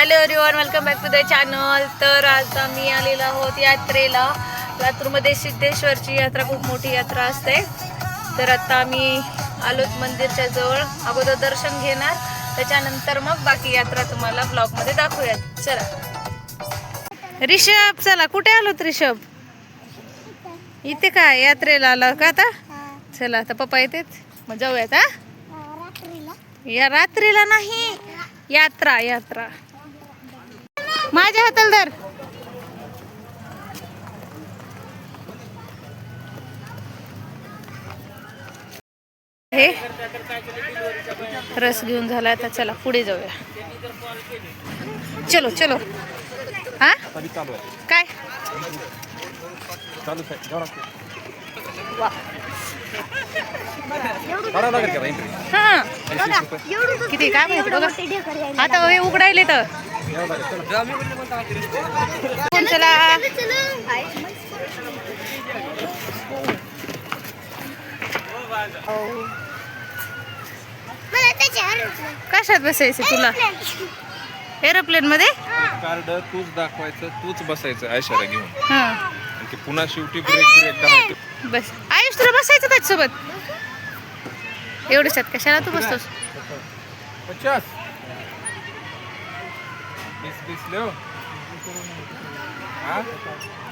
Hello everyone, welcome back to the channel. तर आज आम्ही आलेलो आहोत यात्रेला. लातूरमध्ये सिद्धेश्वरची यात्रा, खूप मोठी यात्रा असते. तर आता आम्ही आलोत मंदिरच्या जवळ. अगोदर दर्शन घेणार, त्याच्यानंतर मग बाकी यात्रा तुम्हाला ब्लॉगमध्ये दाखवूयात. चला रिषभ, चला कुठे आलोत रिषभ? इथे काय यात्रेला आला का आता? चला आता पप्पा येतेत, मग जाऊयात. या रात्रीला नाही, यात्रा यात्रा. माझ्या हाताला धर. हे रस घेऊन झाला, आता चला पुढे जाऊया. चलो चलो. हा काय किती काय माहिती बघा. आता हे उघडायले तर चला. कशात बसायचं तुला? एरोप्लेन मध्ये कार्ड तूच दाखवायचं, तूच बसायचं ऐश्वर्या घेऊन. हा पुन्हा शेवटी ब्रेक बस. आयुष तुला बसायचं त्याच्यासोबत? एवढ्याच्यात कशाला तू बसतोस? 50 20 लो.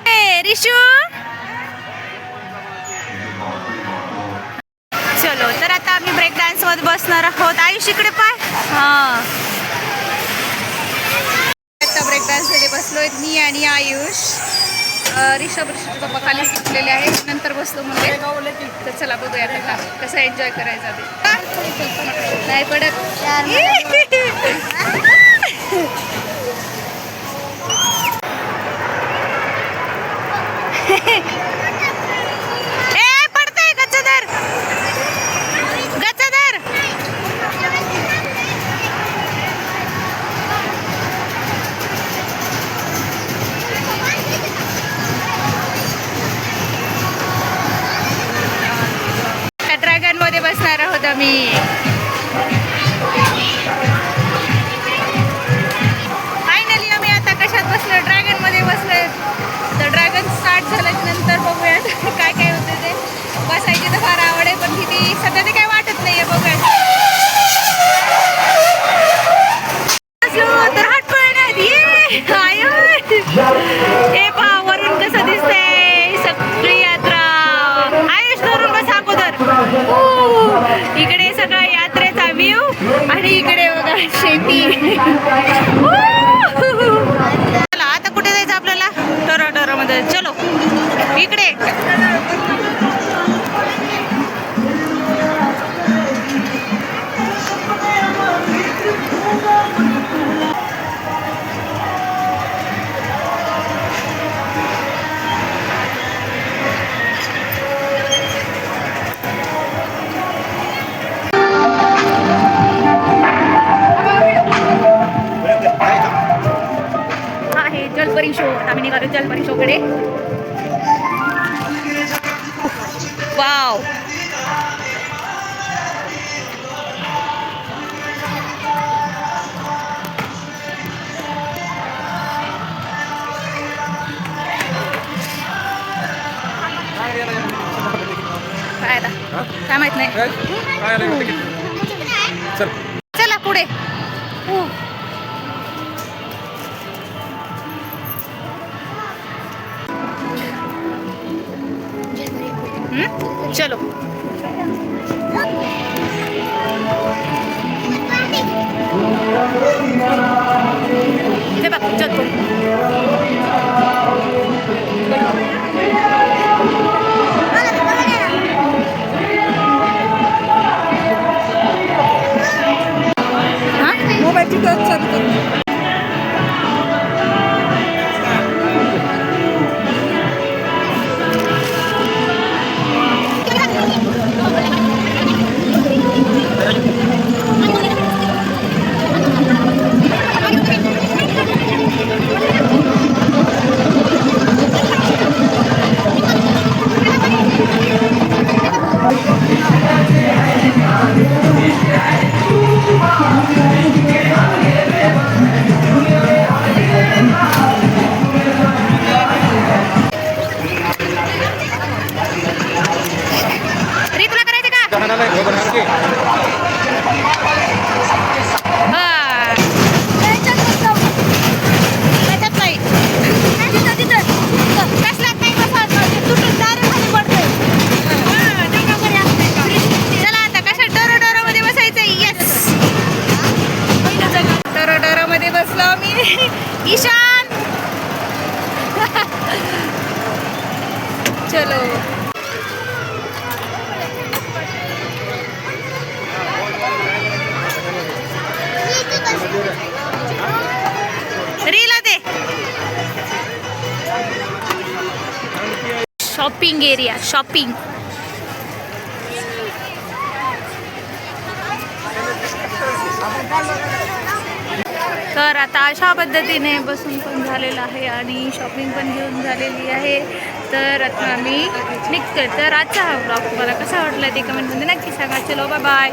ए रिशू, चलो. तर आता आम्ही ब्रेक डान्स मध्ये बसणार आहोत. आयुष इकडे पाय. हा, आता ब्रेक डान्स मध्ये बसलोय मी आणि आयुष. रिषभ पप्पा खाली सुटलेले आहे, नंतर बसलो म्हणजे. तर चला बघूया आता कसं एन्जॉय करायचा ते. नाही पडत. ए पडतंय गच्चदार, गच्चदार. ड्रॅगन मध्ये बसणार आहोत आम्ही. फायनली आम्ही आता कशात बसलो? ड्रॅगन मध्ये बसलोय. तर ड्रॅगन स्टार्ट झाल्यानंतर बघूयात काय काय होतं ते. बसायची तर फार आवड आहे, पण किती सध्या ते काय वाटत नाहीये. बघूयात. तर हात पळण्यात हे पहा वरून कसं दिसतंय सगळी यात्रा. आयुष धरून बस अगोदर. इकडे सगळा यात्रेचा व्ह्यू आणि इकडे बघा शेती. चला आता कुठे जायचं आपल्याला? टोरा मध्ये. चलो इकडे. जलपरी शो. आम्ही निघालो जलपरी शो कडे. वाव, काय आता काय माहित नाही. चला पुढे. चलो. ते बघ जलपुरी. मोबाईलची टच चालू कर. ईशान चलो रीला दे शॉपिंग एरिया शॉपिंग तर आता अशा पद्धतीने बसून पण झालेलं आहे आणि शॉपिंग पण घेऊन झालेली आहे. तर आता आम्ही निघतोय. तर आजचा हा ब्लॉग तुम्हाला कसा वाटला ते कमेंटमध्ये नक्की सांगा. चलो बाय बाय.